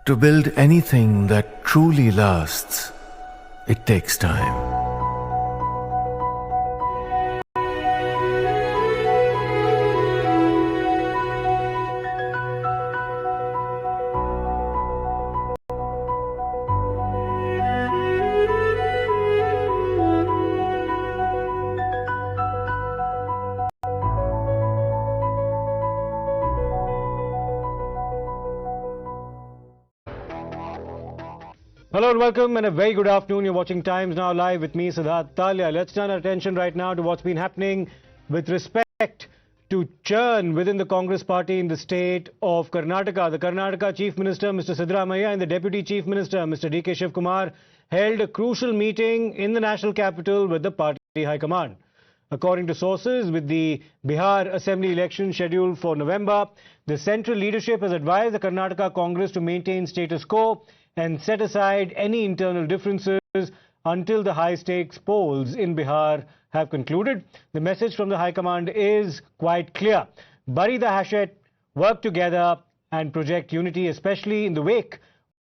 To build anything that truly lasts, it takes time. Hello and welcome and a very good afternoon. You're watching Times Now Live with me, Sidda. Let's turn our attention right now to what's been happening with respect to churn within the Congress party in the state of Karnataka. The Karnataka Chief Minister, Mr. Siddaramaiah, and the Deputy Chief Minister, Mr. DK Shivakumar, held a crucial meeting in the national capital with the party high command. According to sources, with the Bihar Assembly election scheduled for November, the central leadership has advised the Karnataka Congress to maintain status quo and set aside any internal differences until the high-stakes polls in Bihar have concluded. The message from the High Command is quite clear. Bury the hatchet, work together and project unity, especially in the wake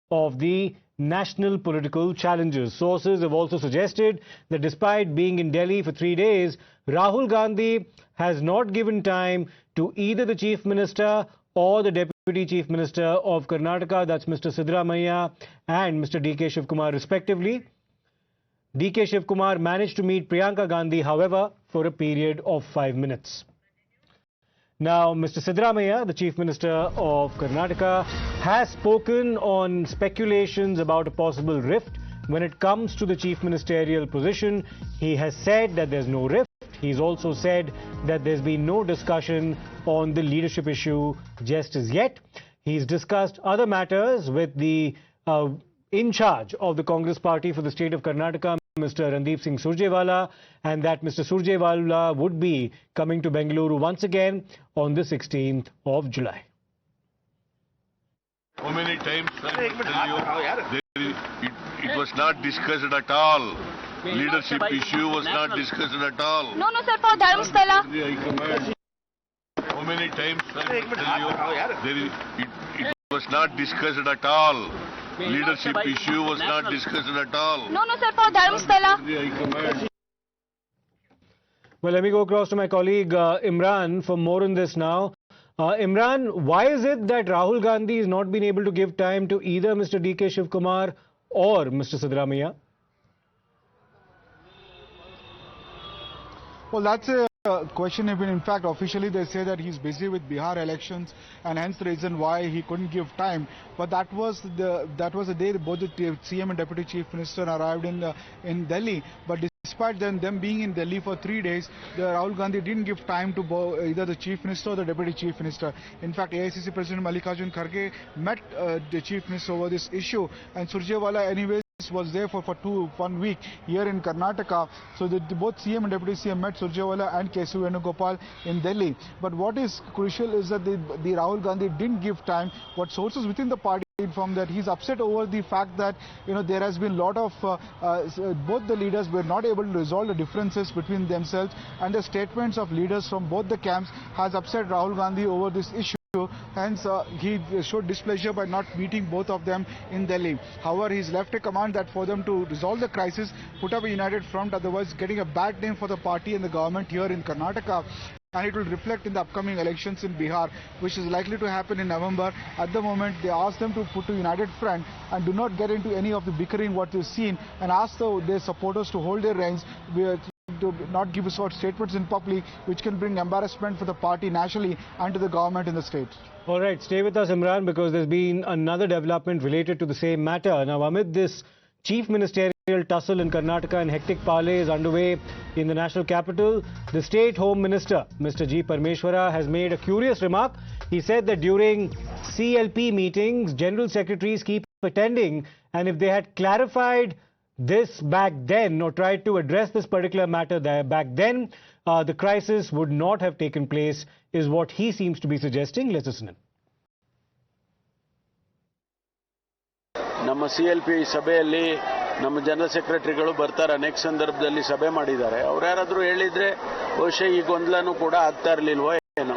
of the national political challenges. Sources have also suggested that despite being in Delhi for 3 days, Rahul Gandhi has not given time to either the Chief Minister or the Deputy Chief Minister of Karnataka, that's Mr. Siddaramaiah and Mr. DK Shivakumar respectively. DK Shivakumar managed to meet Priyanka Gandhi, however, for a period of 5 minutes. Now, Mr. Siddaramaiah, the Chief Minister of Karnataka, has spoken on speculations about a possible rift when it comes to the Chief Ministerial position. He has said that there's no rift. He's also said that there's been no discussion on the leadership issue just as yet. He's discussed other matters with the in charge of the Congress party for the state of Karnataka, Mr. Randeep Singh Surjewala, and that Mr. Surjewala would be coming to Bengaluru once again on the 16th of July. How many times I tell you, it was not discussed at all. Leadership issue was not discussed at all. No, sir, for Dharamsthala. How many times I tell you, it was not discussed at all. Leadership issue was not discussed at all. No, sir, for Dharamsthala. Well, let me go across to my colleague Imran for more on this now. Imran, why is it that Rahul Gandhi has not been able to give time to either Mr. DK Shivakumar or Mr. Siddaramaiah? Well, that's a question. In fact, officially they say that he's busy with Bihar elections, and hence the reason why he couldn't give time. But that was the day both the CM and Deputy Chief Minister arrived in Delhi. But despite them being in Delhi for 3 days, Rahul Gandhi didn't give time to either the Chief Minister or the Deputy Chief Minister. In fact, AICC President Mallikarjun Kharge met the Chief Minister over this issue, and Surjewala anyways was there for 1 week here in Karnataka. So both CM and Deputy CM met Surjewala and K.C. Venugopal in Delhi. But what is crucial is that the Rahul Gandhi didn't give time. What sources within the party informed that he's upset over the fact that there has been a lot of both the leaders were not able to resolve the differences between themselves, and the statements of leaders from both the camps has upset Rahul Gandhi over this issue. Hence, he showed displeasure by not meeting both of them in Delhi. However, he's left a command that for them to resolve the crisis, put up a united front, otherwise getting a bad name for the party and the government here in Karnataka. And it will reflect in the upcoming elections in Bihar, which is likely to happen in November. At the moment, they ask them to put a united front and do not get into any of the bickering what we've seen, and ask their supporters to hold their reins, to not give short statements in public, which can bring embarrassment for the party nationally and to the government in the state. All right, stay with us, Imran, because there's been another development related to the same matter. Now, amid this chief ministerial tussle in Karnataka and hectic parley is underway in the national capital, the State Home Minister, Mr. G. Parmeshwara, has made a curious remark. He said that during CLP meetings, General Secretaries keep attending, and if they had clarified this back then or tried to address this particular matter back then, the crisis would not have taken place, is what he seems to be suggesting. Let's listen in. ನಮ್ಮ CLP ಸಭೆಯಲ್ಲಿ ನಮ್ಮ general ಸೆಕ್ರೆಟರಿಗಳು ಬರ್ತಾರೆ, ಅನೇಕ ಸಂದರ್ಭದಲ್ಲಿ ಸಭೆ ಮಾಡಿದ್ದಾರೆ. ಅವರು ಯಾರಾದರೂ ಹೇಳಿದ್ರೆ ಬಹುಶಃ ಈ ಗೊಂದಲನೂ ಕೂಡ ಆಗ್ತಾ ಇರಲಿಲ್ವೋ ಏನೋ.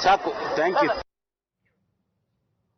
ಸಾಕು, thank you.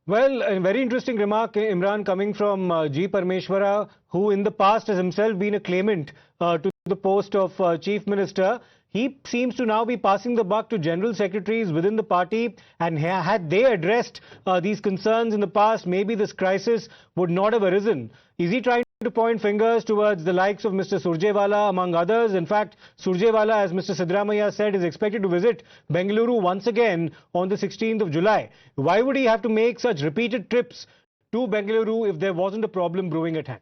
Well, a very interesting remark, Imran, coming from G. Parmeshwara, who in the past has himself been a claimant to the post of Chief Minister. He seems to now be passing the buck to general secretaries within the party, and had they addressed these concerns in the past, maybe this crisis would not have arisen. Is he trying to point fingers towards the likes of Mr. Surjewala, among others? In fact, Surjewala, as Mr. Siddaramaiah said, is expected to visit Bengaluru once again on the 16th of July. Why would he have to make such repeated trips to Bengaluru if there wasn't a problem brewing at hand?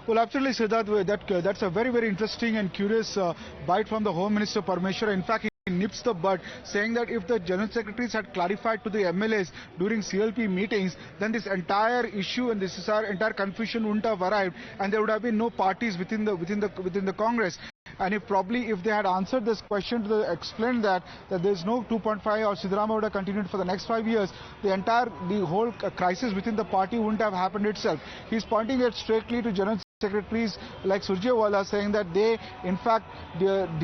Well, absolutely, Siddharth. That's a very, very interesting and curious bite from the Home Minister Parmeshwara. In fact, he nips the bud, saying that if the General Secretaries had clarified to the MLAs during CLP meetings, then this entire issue and this entire confusion wouldn't have arrived, and there would have been no parties within the Congress. And if they had answered this question to explain that there is no 2.5 or Siddaramaiah would have continued for the next 5 years, the whole crisis within the party wouldn't have happened itself. He's pointing it straightly to General Secretaries like Surjewala, saying that they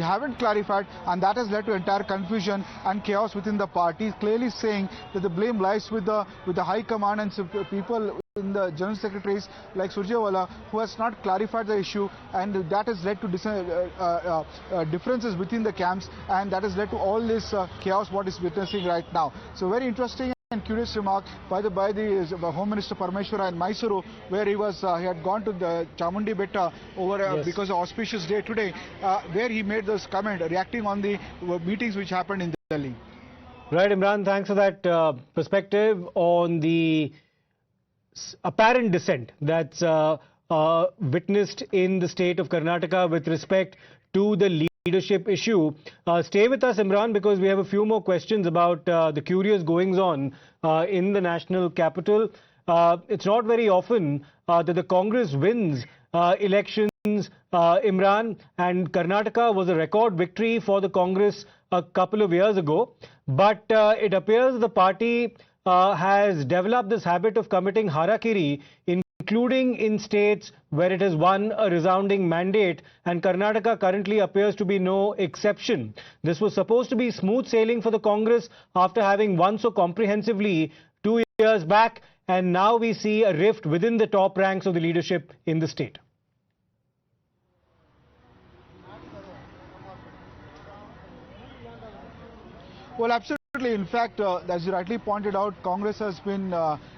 haven't clarified, and that has led to entire confusion and chaos within the party, clearly saying that the blame lies with the high command and people in the General Secretaries like Surjewala, who has not clarified the issue, and that has led to differences within the camps, and that has led to all this chaos what is witnessing right now. So very interesting and curious remark by the Home Minister Parmeshwara in Mysuru, where he had gone to the Chamundi Betta over because of auspicious day today, where he made this comment reacting on the meetings which happened in Delhi. Right, Imran, thanks for that perspective on the apparent dissent that's witnessed in the state of Karnataka with respect to the leadership issue. Stay with us, Imran, because we have a few more questions about the curious goings-on in the national capital. It's not very often that the Congress wins elections, Imran, and Karnataka was a record victory for the Congress a couple of years ago. But it appears the party has developed this habit of committing harakiri, including in states where it has won a resounding mandate, and Karnataka currently appears to be no exception. This was supposed to be smooth sailing for the Congress after having won so comprehensively 2 years back, and now we see a rift within the top ranks of the leadership in the state. Well, absolutely. In fact, as you rightly pointed out, Congress has been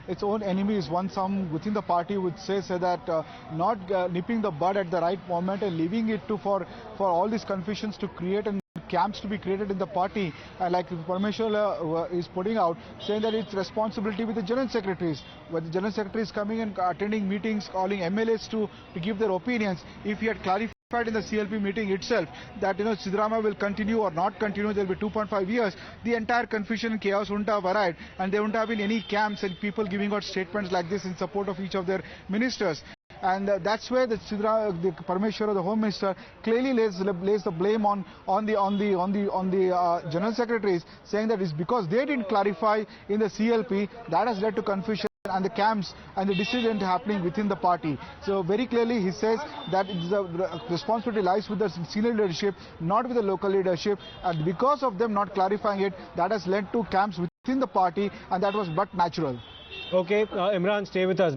its own enemies. Some within the party would say that not nipping the bud at the right moment and leaving it for all these confusions to create and camps to be created in the party, like Parmeshwara is putting out, saying that it's responsibility with the General Secretaries. When the General Secretaries coming and attending meetings, calling MLAs to give their opinions, if he had clarified in the CLP meeting itself that Siddaramaiah will continue or not continue, there will be 2.5 years, the entire confusion and chaos wouldn't have arrived, and there wouldn't have been any camps and people giving out statements like this in support of each of their ministers. And that's where the Parmeshwara, the Home Minister, clearly lays the blame on the General Secretaries, saying that it's because they didn't clarify in the CLP that has led to confusion and the camps and the dissident happening within the party. So very clearly he says that the responsibility lies with the senior leadership, not with the local leadership, and because of them not clarifying it, that has led to camps within the party, and that was but natural. Okay, Imran, stay with us.